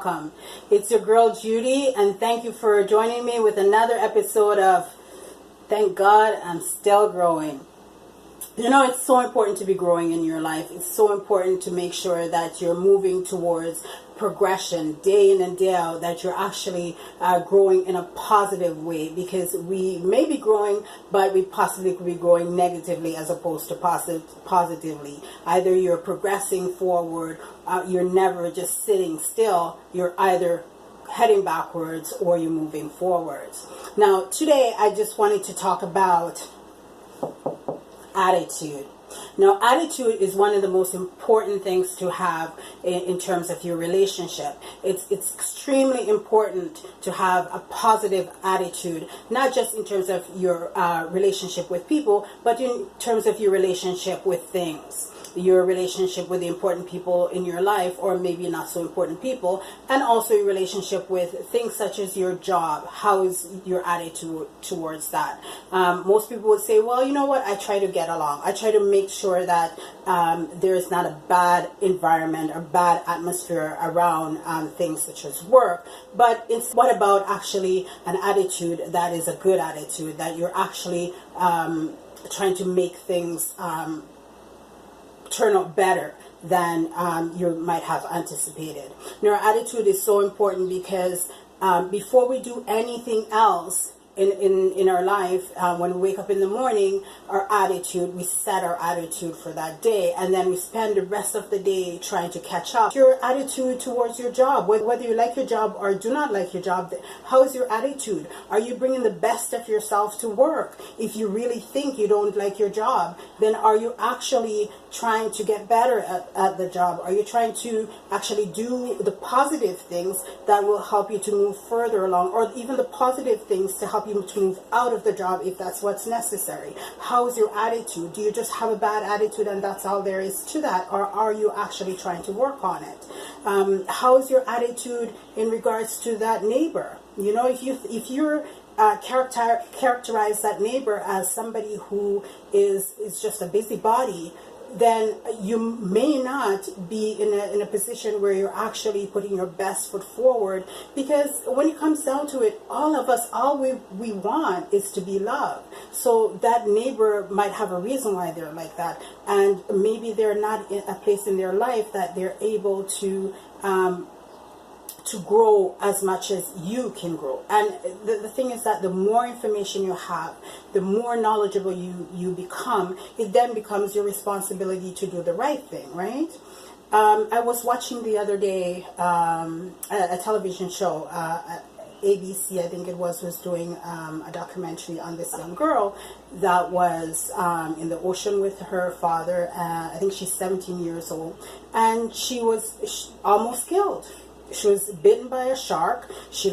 welcome. It's your girl Judy, and thank you for joining me with another episode of Thank God I'm Still Growing. You know, it's so important to be growing in your life. It's so important to make sure that you're moving towards progression day in and day out, that you're actually growing in a positive way, because we may be growing, but we possibly could be growing negatively as opposed to positively. Either you're progressing forward, you're never just sitting still, you're either heading backwards or you're moving forwards. Now, today I just wanted to talk about attitude. Now, attitude is one of the most important things to have in terms of your relationship. It's extremely important to have a positive attitude, not just in terms of your relationship with people, but in terms of your relationship with things. Your relationship with the important people in your life, or maybe not so important people, and also your relationship with things such as your job. How is your attitude towards that? Most people would say, well, you know what, I try to get along. I try to make sure that there is not a bad environment or bad atmosphere around things such as work. But it's what about actually an attitude that is a good attitude, that you're actually trying to make things turn out better than you might have anticipated. Now, our attitude is so important because before we do anything else in our life, when we wake up in the morning, our attitude, we set our attitude for that day, and then we spend the rest of the day trying to catch up. Your attitude towards your job, whether you like your job or do not like your job, how is your attitude? Are you bringing the best of yourself to work? If you really think you don't like your job, then are you actually trying to get better at the job? Are you trying to actually do the positive things that will help you to move further along, or even the positive things to help you to move out of the job if that's what's necessary? How is your attitude? Do you just have a bad attitude and that's all there is to that, or are you actually trying to work on it? How is your attitude in regards to that neighbor? You know, if you're characterize that neighbor as somebody who is just a busybody, then you may not be in a position where you're actually putting your best foot forward, because when it comes down to it, all of us, all we want is to be loved. So that neighbor might have a reason why they're like that, and maybe they're not in a place in their life that they're able to grow as much as you can grow. And the thing is that the more information you have, the more knowledgeable you become, it then becomes your responsibility to do the right thing, right? I was watching the other day a television show, ABC, I think it was doing a documentary on this young girl that was in the ocean with her father. I think she's 17 years old, and she was almost killed. She was bitten by a shark. She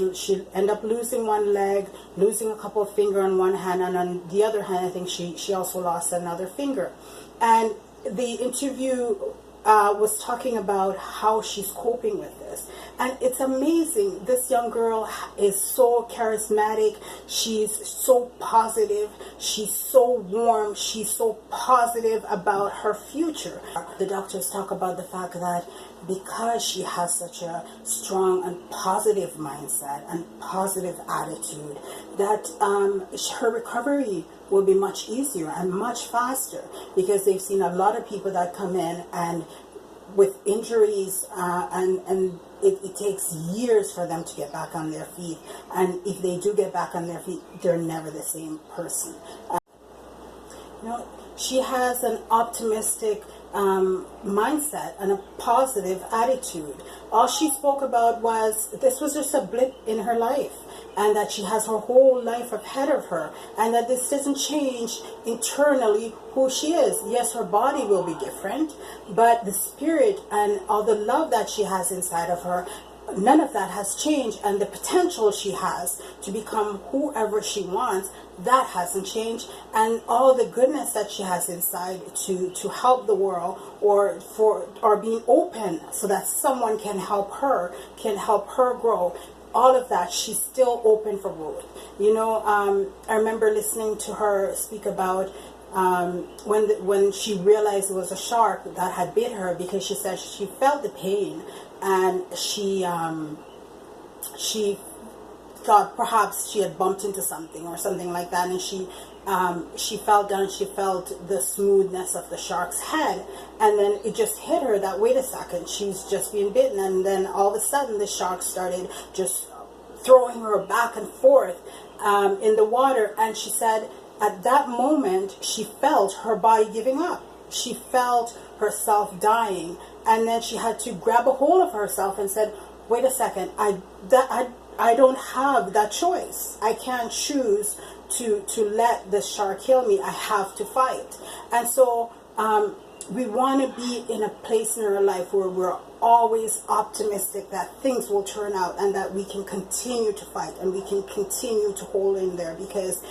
ended up losing one leg, losing a couple of fingers on one hand, and on the other hand, I think she also lost another finger. And the interview was talking about how she's coping with this. And it's amazing. This young girl is so charismatic. She's so positive. She's so warm. She's so positive about her future. The doctors talk about the fact that because she has such a strong and positive mindset and positive attitude, that her recovery will be much easier and much faster, because they've seen a lot of people that come in and with injuries and it takes years for them to get back on their feet, and if they do get back on their feet, they're never the same person. You know, she has an optimistic mindset and a positive attitude. All she spoke about was this was just a blip in her life, and that she has her whole life ahead of her, and that this doesn't change internally who she is. Yes, her body will be different, but the spirit and all the love that she has inside of her, none of that has changed, and the potential she has to become whoever she wants, that hasn't changed, and all the goodness that she has inside to help the world, or being open so that someone can help her grow, all of that, she's still open for growth. You know, I remember listening to her speak about when she realized it was a shark that had bit her, because she said she felt the pain, and she thought perhaps she had bumped into something or something like that, and she fell down. She felt the smoothness of the shark's head, and then it just hit her that, wait a second, she's just being bitten. And then all of a sudden the shark started just throwing her back and forth in the water. And she said at that moment she felt her body giving up. She felt herself dying, and then she had to grab a hold of herself and said, wait a second, I don't have that choice. I can't choose to let the shark kill me. I have to fight. And so we want to be in a place in our life where we're always optimistic that things will turn out, and that we can continue to fight, and we can continue to hold in there, because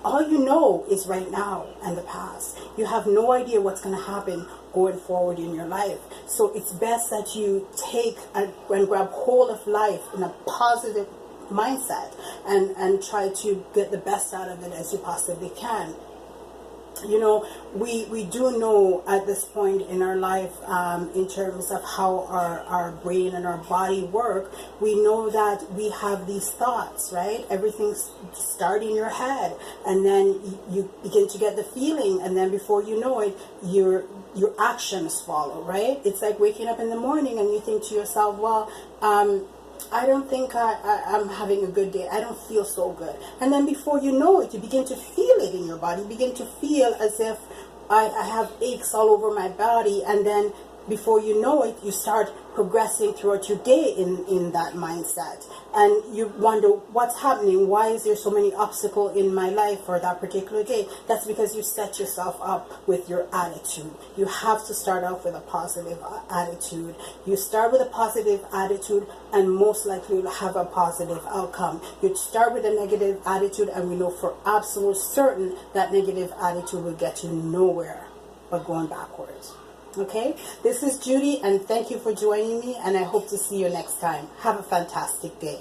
all you know is right now and the past. You have no idea what's going to happen going forward in your life. So it's best that you take and grab hold of life in a positive mindset, and try to get the best out of it as you possibly can. You know, we do know at this point in our life, in terms of how our brain and our body work, we know that we have these thoughts, right? Everything's starting in your head, and then you begin to get the feeling, and then before you know it, your actions follow, right? It's like waking up in the morning and you think to yourself, well, I don't think I'm having a good day. I don't feel so good. And then before you know it, you begin to feel it in your body. You begin to feel as if I have aches all over my body. And then before you know it, you start progressing throughout your day in that mindset. And you wonder, what's happening? Why is there so many obstacles in my life for that particular day? That's because you set yourself up with your attitude. You have to start off with a positive attitude. You start with a positive attitude, and most likely you'll have a positive outcome. You start with a negative attitude, and we know for absolute certain that negative attitude will get you nowhere but going backwards. Okay, this is Judy, and thank you for joining me, and I hope to see you next time. Have a fantastic day.